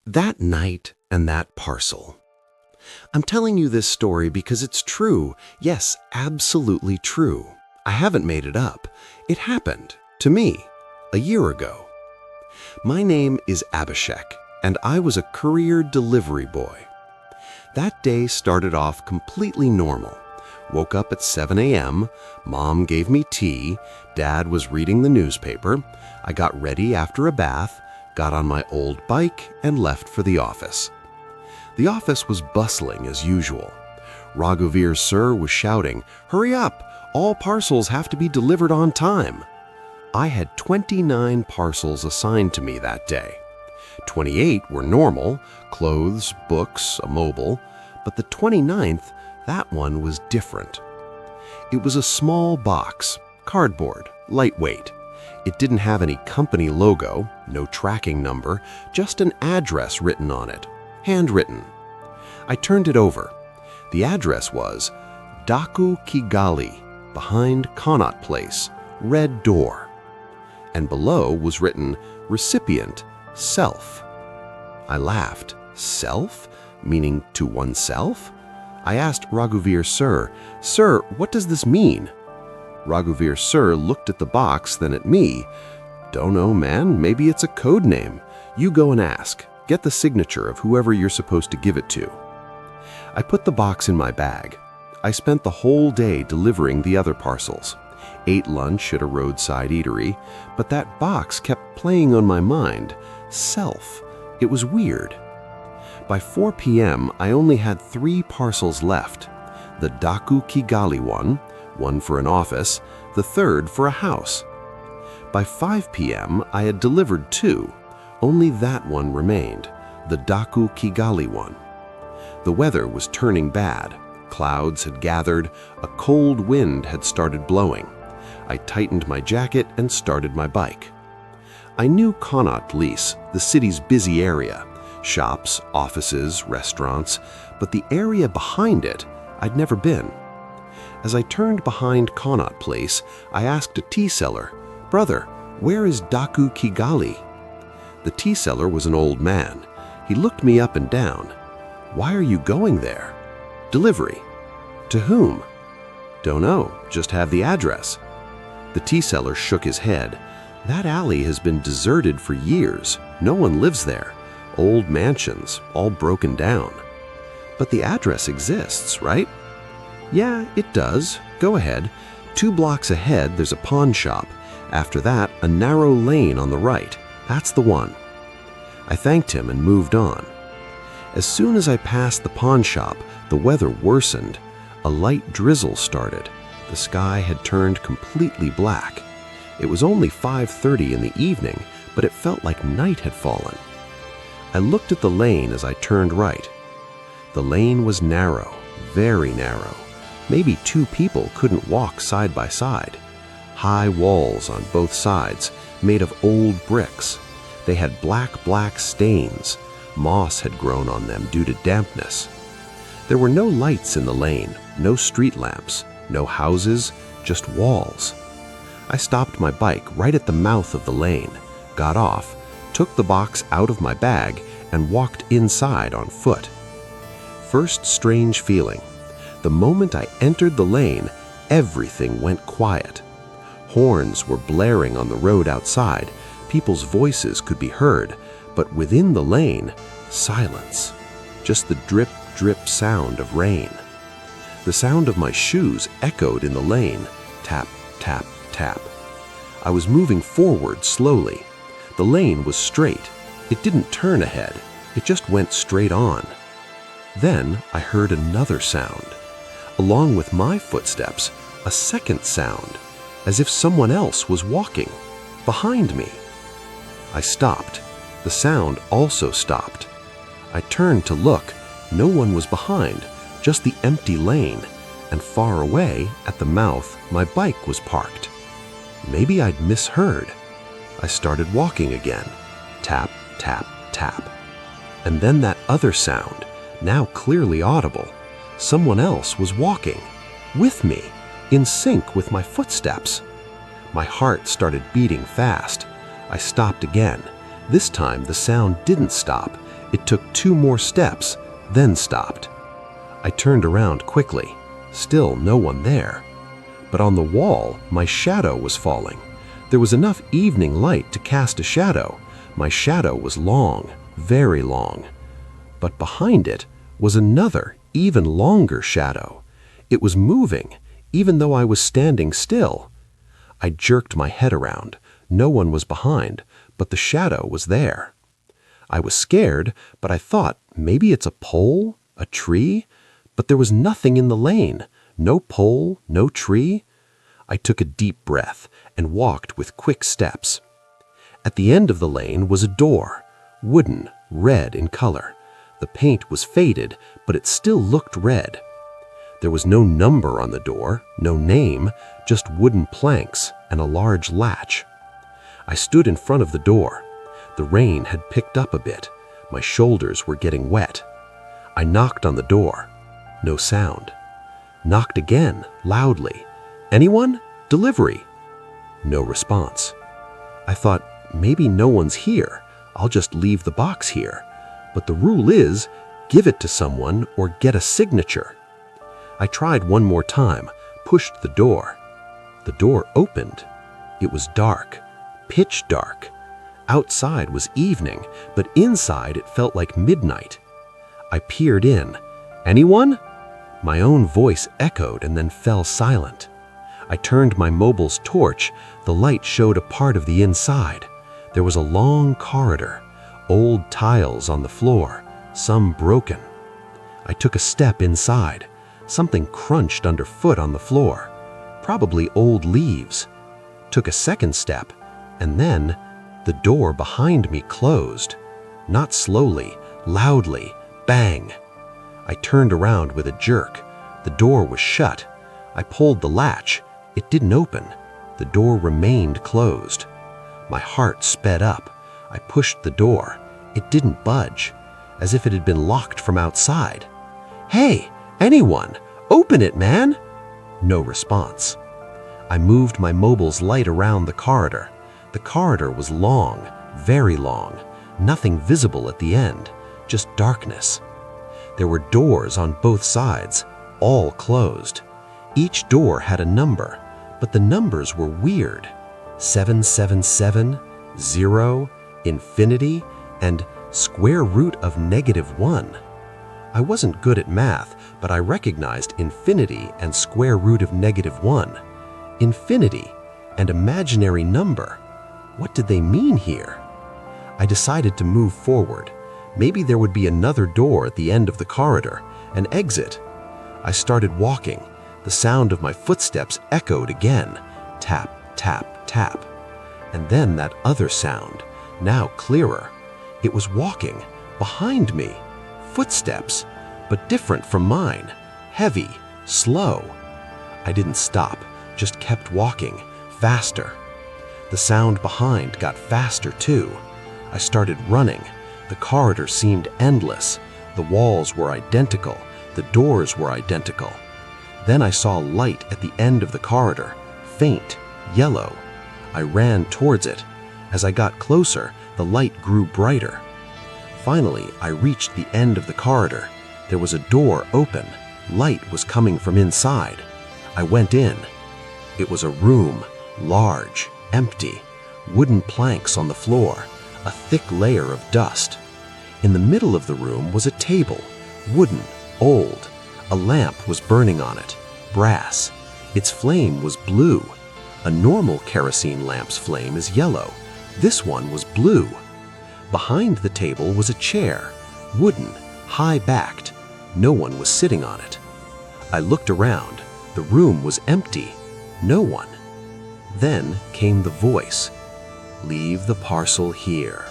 That night and that parcel. I'm telling you this story because it's true. Yes, absolutely true. I haven't made it up. It happened to me a year ago. My name is Abhishek, and I was a courier delivery boy. That day started off completely normal. Woke up at 7 a.m., Mom gave me tea, Dad was reading the newspaper, I got ready after a bath, got on my old bike, and left for the office. The office was bustling as usual. Raghuveer Sir was shouting, "Hurry up! All parcels have to be delivered on time." I had 29 parcels assigned to me that day. 28 were normal, clothes, books, a mobile, but the 29th, that one was different. It was a small box, cardboard, lightweight. It didn't have any company logo, no tracking number, just an address written on it, handwritten. I turned it over. The address was Daku Kigali, behind Connaught Place, red door. And below was written, Recipient, self. I laughed. Self? Meaning to oneself? I asked Raghuveer Sir, "Sir, what does this mean?" Raghuveer Sir looked at the box, then at me. "Don't know, man. Maybe it's a code name. You go and ask. Get the signature of whoever you're supposed to give it to." I put the box in my bag. I spent the whole day delivering the other parcels. Ate lunch at a roadside eatery, but that box kept playing on my mind. Self. It was weird. By 4 p.m., I only had 3 parcels left. The Daku Kigali one for an office, the third for a house. By 5 p.m., I had delivered 2. Only that one remained, the Daku Kigali one. The weather was turning bad. Clouds had gathered. A cold wind had started blowing. I tightened my jacket and started my bike. I knew Connaught Place, the city's busy area. Shops, offices, restaurants, but the area behind it, I'd never been. As I turned behind Connaught Place, I asked a tea seller, "Brother, where is Daku Kigali?" The tea seller was an old man. He looked me up and down. "Why are you going there?" "Delivery." "To whom?" "Don't know, just have the address." The tea seller shook his head. "That alley has been deserted for years. No one lives there. Old mansions, all broken down." "But the address exists, right?" "Yeah, it does. Go ahead. 2 blocks ahead, there's a pawn shop. After that, a narrow lane on the right. That's the one." I thanked him and moved on. As soon as I passed the pawn shop, the weather worsened. A light drizzle started. The sky had turned completely black. It was only 5:30 in the evening, but it felt like night had fallen. I looked at the lane as I turned right. The lane was narrow, very narrow. Maybe 2 people couldn't walk side by side. High walls on both sides, made of old bricks. They had black stains. Moss had grown on them due to dampness. There were no lights in the lane, no street lamps, no houses, just walls. I stopped my bike right at the mouth of the lane, got off, took the box out of my bag, and walked inside on foot. First strange feeling. The moment I entered the lane, everything went quiet. Horns were blaring on the road outside. People's voices could be heard, but within the lane, silence. Just the drip, drip sound of rain. The sound of my shoes echoed in the lane. Tap, tap, tap. I was moving forward slowly. The lane was straight. It didn't turn ahead. It just went straight on. Then I heard another sound. Along with my footsteps, a second sound, as if someone else was walking behind me. I stopped. The sound also stopped. I turned to look. No one was behind, just the empty lane, and far away, at the mouth, my bike was parked. Maybe I'd misheard. I started walking again. Tap, tap, tap. And then that other sound, now clearly audible. Someone else was walking, with me, in sync with my footsteps. My heart started beating fast. I stopped again. This time the sound didn't stop. It took 2 more steps, then stopped. I turned around quickly. Still no one there. But on the wall, my shadow was falling. There was enough evening light to cast a shadow. My shadow was long, very long. But behind it was another, even longer shadow. It was moving, even though I was standing still. I jerked my head around. No one was behind, but the shadow was there. I was scared, but I thought maybe it's a pole, a tree, but there was nothing in the lane. No pole, no tree. I took a deep breath and walked with quick steps. At the end of the lane was a door, wooden, red in color. The paint was faded, but it still looked red. There was no number on the door, no name, just wooden planks and a large latch. I stood in front of the door. The rain had picked up a bit. My shoulders were getting wet. I knocked on the door. No sound. Knocked again, loudly. Anyone? Delivery. No response. I thought, maybe no one's here. I'll just leave the box here. But the rule is, give it to someone or get a signature. I tried one more time, pushed the door. The door opened. It was dark, pitch dark. Outside was evening, but inside it felt like midnight. I peered in. Anyone? My own voice echoed and then fell silent. I turned my mobile's torch. The light showed a part of the inside. There was a long corridor, old tiles on the floor, some broken. I took a step inside. Something crunched underfoot on the floor, probably old leaves. Took a second step, and then the door behind me closed. Not slowly, loudly, bang. I turned around with a jerk. The door was shut. I pulled the latch. It didn't open. The door remained closed. My heart sped up. I pushed the door. It didn't budge, as if it had been locked from outside. Hey, anyone, open it, man! No response. I moved my mobile's light around the corridor. The corridor was long, very long, nothing visible at the end, just darkness. There were doors on both sides, all closed. Each door had a number, but the numbers were weird. 777, 0, infinity, and square root of -1. I wasn't good at math, but I recognized infinity and square root of -1. Infinity and imaginary number. What did they mean here? I decided to move forward. Maybe there would be another door at the end of the corridor, an exit. I started walking. The sound of my footsteps echoed again. Tap, tap, tap. And then that other sound, now clearer. It was walking behind me. Footsteps, but different from mine. Heavy, slow. I didn't stop, just kept walking, faster. The sound behind got faster too. I started running. The corridor seemed endless. The walls were identical. The doors were identical. Then I saw light at the end of the corridor, faint, yellow. I ran towards it. As I got closer, the light grew brighter. Finally, I reached the end of the corridor. There was a door open. Light was coming from inside. I went in. It was a room, large, empty, wooden planks on the floor, a thick layer of dust. In the middle of the room was a table, wooden, old. A lamp was burning on it, brass. Its flame was blue. A normal kerosene lamp's flame is yellow. This one was blue. Behind the table was a chair, wooden, high-backed. No one was sitting on it. I looked around. The room was empty. No one. Then came the voice. "Leave the parcel here."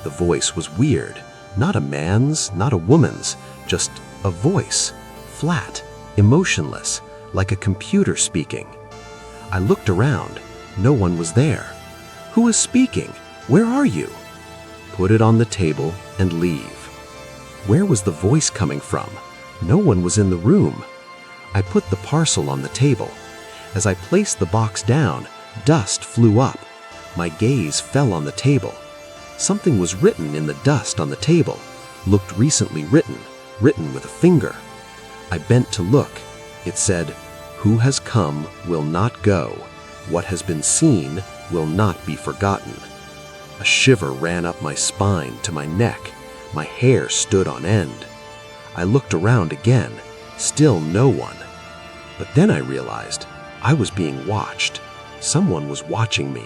The voice was weird. Not a man's, not a woman's, just a voice. Flat, emotionless, like a computer speaking. I looked around. No one was there. Who is speaking? Where are you? Put it on the table and leave. Where was the voice coming from? No one was in the room. I put the parcel on the table. As I placed the box down, dust flew up. My gaze fell on the table. Something was written in the dust on the table, looked recently written with a finger. I bent to look. It said, "Who has come will not go. What has been seen will not be forgotten." A shiver ran up my spine to my neck. My hair stood on end. I looked around again, still no one. But then I realized I was being watched. Someone was watching me,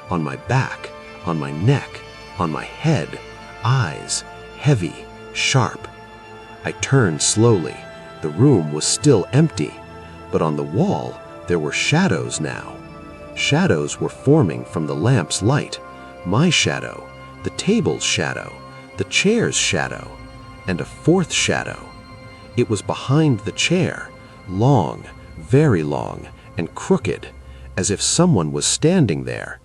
on my back, on my neck, on my head, eyes, heavy, sharp. I turned slowly. The room was still empty, but on the wall there were shadows now. Shadows were forming from the lamp's light. My shadow, the table's shadow, the chair's shadow, and a fourth shadow. It was behind the chair, long, very long, and crooked, as if someone was standing there,